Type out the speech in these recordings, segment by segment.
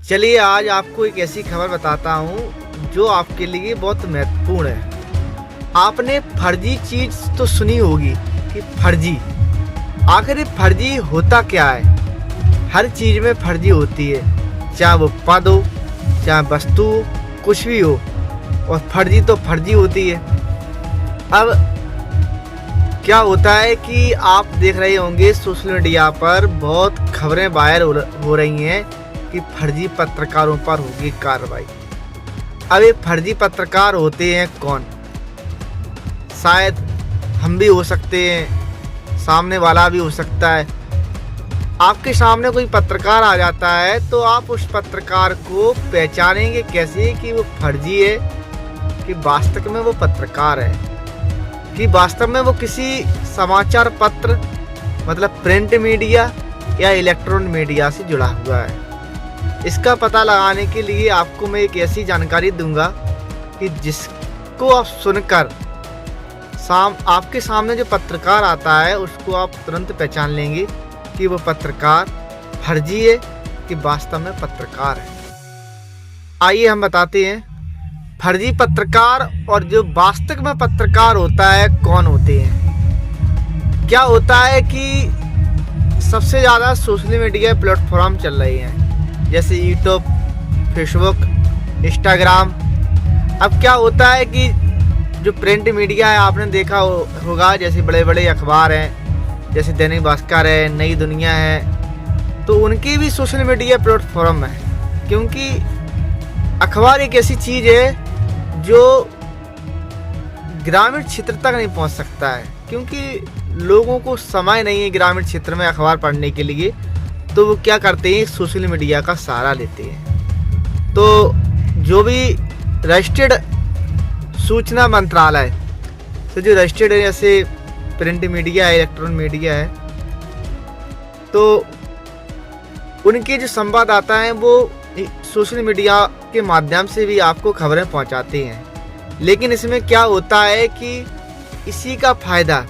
चलिए आज आपको एक ऐसी खबर बताता हूँ जो आपके लिए बहुत महत्वपूर्ण है। आपने फर्जी चीज तो सुनी होगी कि फर्जी, आखिर फर्जी होता क्या है। हर चीज में फर्जी होती है, चाहे वो पद हो चाहे वस्तु हो, कुछ भी हो, और फर्जी तो फर्जी होती है। अब क्या होता है कि आप देख रहे होंगे सोशल मीडिया पर बहुत खबरें वायरल हो रही हैं कि फर्जी पत्रकारों पर होगी कार्रवाई। अब ये फर्जी पत्रकार होते हैं कौन? शायद हम भी हो सकते हैं, सामने वाला भी हो सकता है। आपके सामने कोई पत्रकार आ जाता है तो आप उस पत्रकार को पहचानेंगे कैसे कि वो फर्जी है कि वास्तव में वो पत्रकार है, कि वास्तव में वो किसी समाचार पत्र मतलब प्रिंट मीडिया या इलेक्ट्रॉनिक मीडिया से जुड़ा हुआ है। इसका पता लगाने के लिए आपको मैं एक ऐसी जानकारी दूंगा कि जिसको आप सुनकर आपके सामने जो पत्रकार आता है उसको आप तुरंत पहचान लेंगे कि वो पत्रकार फर्जी है कि वास्तव में पत्रकार है। आइए हम बताते हैं फर्जी पत्रकार और जो वास्तव में पत्रकार होता है कौन होते हैं। क्या होता है कि सबसे ज़्यादा सोशल मीडिया प्लेटफॉर्म चल रहे हैं जैसे यूट्यूब, फेसबुक, इंस्टाग्राम। अब क्या होता है कि जो प्रिंट मीडिया है आपने देखा होगा, जैसे बड़े बड़े अखबार हैं जैसे दैनिक भास्कर है, नई दुनिया है, तो उनकी भी सोशल मीडिया प्लेटफॉर्म है। क्योंकि अखबार एक ऐसी चीज़ है जो ग्रामीण क्षेत्र तक नहीं पहुंच सकता है, क्योंकि लोगों को समय नहीं है ग्रामीण क्षेत्र में अखबार पढ़ने के लिए। तो वो क्या करते हैं, सोशल मीडिया का सहारा लेते हैं। तो जो भी रजिस्टर्ड सूचना मंत्रालय तो जो रजिस्टर्ड है जैसे प्रिंट मीडिया है, इलेक्ट्रॉनिक मीडिया है, तो उनके जो संवाददाता हैं वो सोशल मीडिया के माध्यम से भी आपको खबरें पहुंचाते हैं। लेकिन इसमें क्या होता है कि इसी का फायदा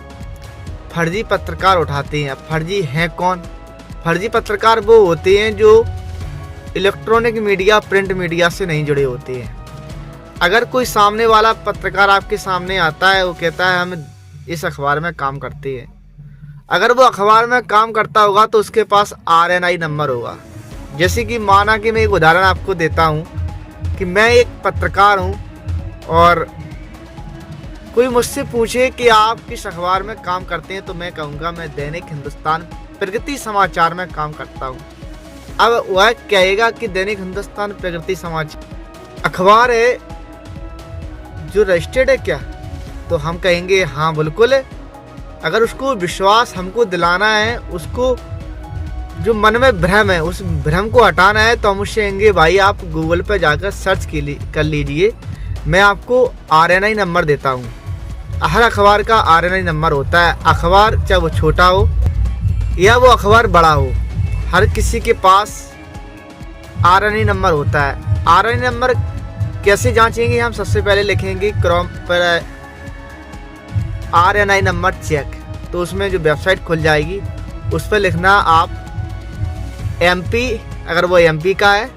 फर्जी पत्रकार उठाते हैं। फर्जी हैं कौन? फर्जी पत्रकार वो होते हैं जो इलेक्ट्रॉनिक मीडिया, प्रिंट मीडिया से नहीं जुड़े होते हैं। अगर कोई सामने वाला पत्रकार आपके सामने आता है, वो कहता है हम इस अखबार में काम करते हैं, अगर वो अखबार में काम करता होगा तो उसके पास RNI नंबर होगा। जैसे कि माना कि मैं एक उदाहरण आपको देता हूँ कि मैं एक पत्रकार हूँ और कोई मुझसे पूछे कि आप किस अखबार में काम करते हैं, तो मैं कहूँगा मैं दैनिक हिंदुस्तान प्रगति समाचार में काम करता हूँ। अब वह कहेगा कि दैनिक हिंदुस्तान प्रगति समाचार अखबार है जो रजिस्टर्ड है क्या? तो हम कहेंगे हाँ बिल्कुल है। अगर उसको विश्वास हमको दिलाना है, उसको जो मन में भ्रम है उस भ्रम को हटाना है, तो हम उससे कहेंगे भाई आप गूगल पर जाकर सर्च कर लीजिए, मैं आपको RNI नंबर देता हूँ। हर अखबार का RNI नंबर होता है। अखबार चाहे वो छोटा हो या वो अखबार बड़ा हो, हर किसी के पास RNI नंबर होता है। RNI नंबर कैसे जांचेंगे? हम सबसे पहले लिखेंगे क्रोम पर RNI नंबर चेक, तो उसमें जो वेबसाइट खुल जाएगी उस पर लिखना आप MP, अगर वो MP का है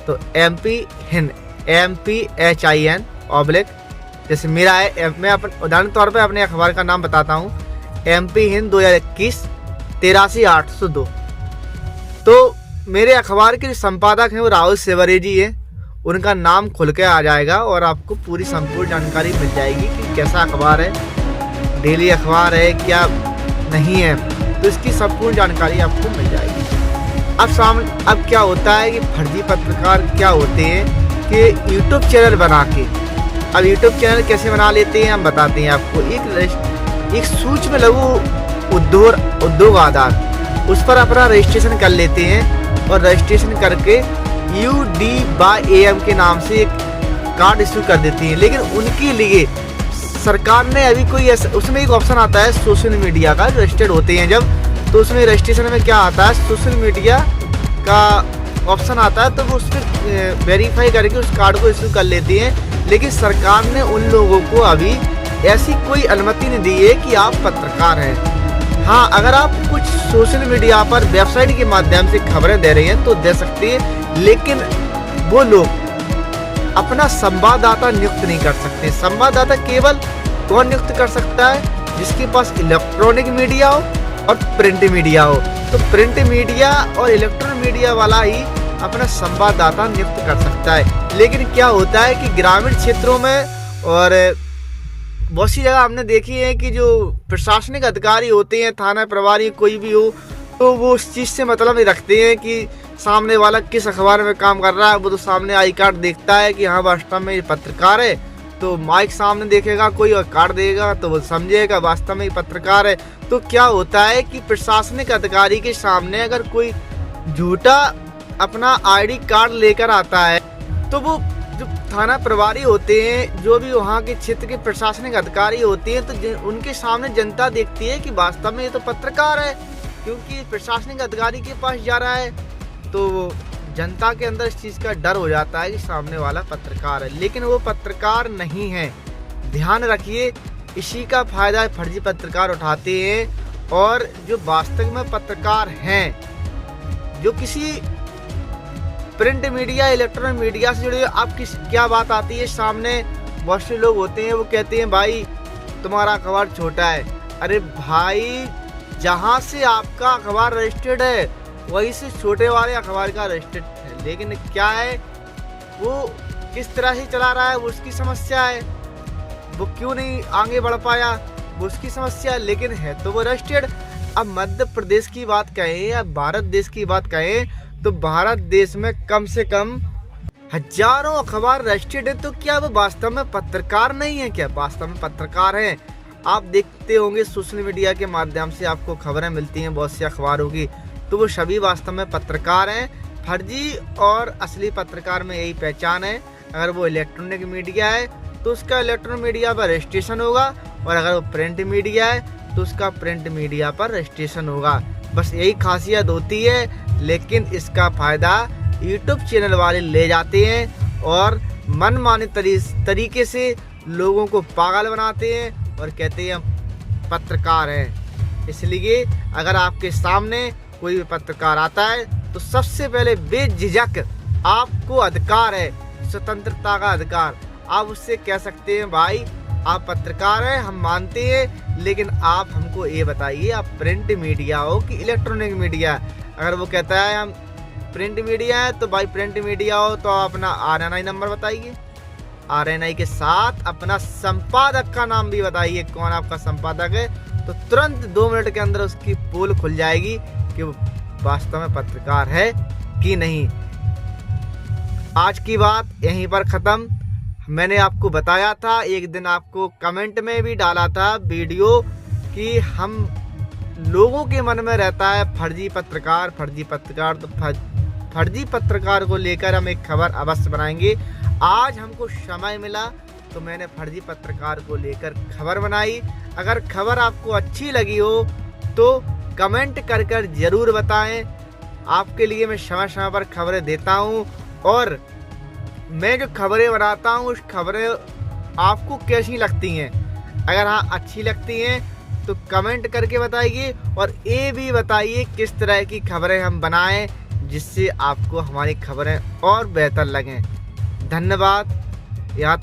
तो MP HIN, MPHIN ऑब्लिक, जैसे मेरा है, मैं उदाहरण तौर पे अपने अखबार का नाम बताता हूँ, MP HIN 2021 83-802। तो मेरे अखबार के जो संपादक हैं वो राहुल सेवरे जी हैं, उनका नाम खुल के आ जाएगा और आपको पूरी संपूर्ण जानकारी मिल जाएगी कि कैसा अखबार है, डेली अखबार है क्या नहीं है, तो इसकी संपूर्ण जानकारी आपको मिल जाएगी। अब क्या होता है कि फर्जी पत्रकार क्या होते हैं कि यूट्यूब चैनल बना के, अब यूट्यूब चैनल कैसे बना लेते हैं हम बताते हैं आपको। एक सूक्ष्म लघु उद्योग आधार उस पर अपना रजिस्ट्रेशन कर लेते हैं और रजिस्ट्रेशन करके UDAM के नाम से एक कार्ड इशू कर देती हैं। लेकिन उनके लिए सरकार ने अभी कोई ऐसा, उसमें एक ऑप्शन आता है सोशल मीडिया का, रजिस्टर्ड होते हैं जब, तो उसमें रजिस्ट्रेशन में क्या आता है, सोशल मीडिया का ऑप्शन आता है, तो वो उस पर वेरीफाई करके उस कार्ड को इशू कर लेती हैं। लेकिन सरकार ने उन लोगों को अभी ऐसी कोई अनुमति नहीं दी है कि आप पत्रकार हैं। हाँ, अगर आप कुछ सोशल मीडिया पर वेबसाइट के माध्यम से खबरें दे रही हैं तो दे सकती हैं, लेकिन वो लोग अपना संवाददाता नियुक्त नहीं कर सकते। संवाददाता केवल कौन नियुक्त कर सकता है? जिसके पास इलेक्ट्रॉनिक मीडिया हो और प्रिंट मीडिया हो। तो प्रिंट मीडिया और इलेक्ट्रॉनिक मीडिया वाला ही अपना संवाददाता नियुक्त कर सकता है। लेकिन क्या होता है कि ग्रामीण क्षेत्रों में और बहुत सी जगह हमने देखी है कि जो प्रशासनिक अधिकारी होते हैं, थाना प्रभारी कोई भी हो, तो वो उस चीज़ से मतलब नहीं रखते हैं कि सामने वाला किस अखबार में काम कर रहा है। वो तो सामने आई कार्ड देखता है कि हाँ वास्तव में ये पत्रकार है, तो माइक सामने देखेगा कोई और कार्ड देगा तो वो समझेगा वास्तव में ये पत्रकार है। तो क्या होता है कि प्रशासनिक अधिकारी के सामने अगर कोई झूठा अपना आईडी कार्ड लेकर आता है, तो वो जो थाना प्रभारी होते हैं, जो भी वहाँ के क्षेत्र के प्रशासनिक अधिकारी होते हैं, तो उनके सामने जनता देखती है कि वास्तव में ये तो पत्रकार है, क्योंकि प्रशासनिक अधिकारी के पास जा रहा है। तो जनता के अंदर इस चीज़ का डर हो जाता है कि सामने वाला पत्रकार है, लेकिन वो पत्रकार नहीं है। ध्यान रखिए, इसी का फायदा फर्जी पत्रकार उठाते हैं। और जो वास्तव में पत्रकार हैं, जो किसी प्रिंट मीडिया इलेक्ट्रॉनिक मीडिया से जुड़े, आप क्या बात आती है सामने, बहुत से लोग होते हैं वो कहते हैं भाई तुम्हारा अखबार छोटा है। अरे भाई, जहाँ से आपका अखबार रजिस्टर्ड है वहीं से छोटे वाले अखबार का रजिस्टर्ड है, लेकिन क्या है वो किस तरह से चला रहा है वो उसकी समस्या है, वो क्यों नहीं आगे बढ़ पाया वो उसकी समस्या है, लेकिन है तो वो रजिस्टर्ड। अब मध्य प्रदेश की बात कहें या भारत देश की बात कहें तो भारत देश में कम से कम हजारों अखबार रजिस्टर्ड है। तो क्या वो वास्तव में पत्रकार नहीं है? क्या वास्तव में पत्रकार हैं? आप देखते होंगे सोशल मीडिया के माध्यम से आपको खबरें मिलती हैं बहुत सी अखबारों की, तो वो सभी वास्तव में पत्रकार हैं। फर्जी और असली पत्रकार में यही पहचान है। अगर वो इलेक्ट्रॉनिक मीडिया है तो उसका इलेक्ट्रॉनिक मीडिया पर रजिस्ट्रेशन होगा, और अगर वो प्रिंट मीडिया है तो उसका प्रिंट मीडिया पर रजिस्ट्रेशन होगा। बस यही खासियत होती है। लेकिन इसका फ़ायदा यूट्यूब चैनल वाले ले जाते हैं और मनमाने तरीके से लोगों को पागल बनाते हैं और कहते हैं हम पत्रकार हैं। इसलिए अगर आपके सामने कोई भी पत्रकार आता है तो सबसे पहले बेझिझक आपको अधिकार है, स्वतंत्रता का अधिकार, आप उससे कह सकते हैं भाई आप पत्रकार हैं, हम मानते हैं, लेकिन आप हमको ये बताइए आप प्रिंट मीडिया हो कि इलेक्ट्रॉनिक मीडिया। अगर वो कहता है हम प्रिंट मीडिया है तो भाई प्रिंट मीडिया हो तो आप अपना RNI नंबर बताइए, RNI के साथ अपना संपादक का नाम भी बताइए, कौन आपका संपादक है। तो तुरंत 2 मिनट के अंदर उसकी पोल खुल जाएगी कि वो वास्तव में पत्रकार है कि नहीं। आज की बात यहीं पर ख़त्म। मैंने आपको बताया था, एक दिन आपको कमेंट में भी डाला था वीडियो कि हम लोगों के मन में रहता है फर्जी पत्रकार, फर्जी पत्रकार। तो फर्जी पत्रकार को लेकर हम एक खबर अवश्य बनाएंगे। आज हमको समय मिला तो मैंने फर्जी पत्रकार को लेकर खबर बनाई। अगर खबर आपको अच्छी लगी हो तो कमेंट कर कर ज़रूर बताएं। आपके लिए मैं समय समय पर खबरें देता हूं, और मैं जो खबरें बनाता हूं उस खबरें आपको कैसी लगती हैं। अगर हाँ अच्छी लगती हैं तो कमेंट करके बताइए, और ये भी बताइए किस तरह की खबरें हम बनाएं जिससे आपको हमारी खबरें और बेहतर लगें। धन्यवाद। यहाँ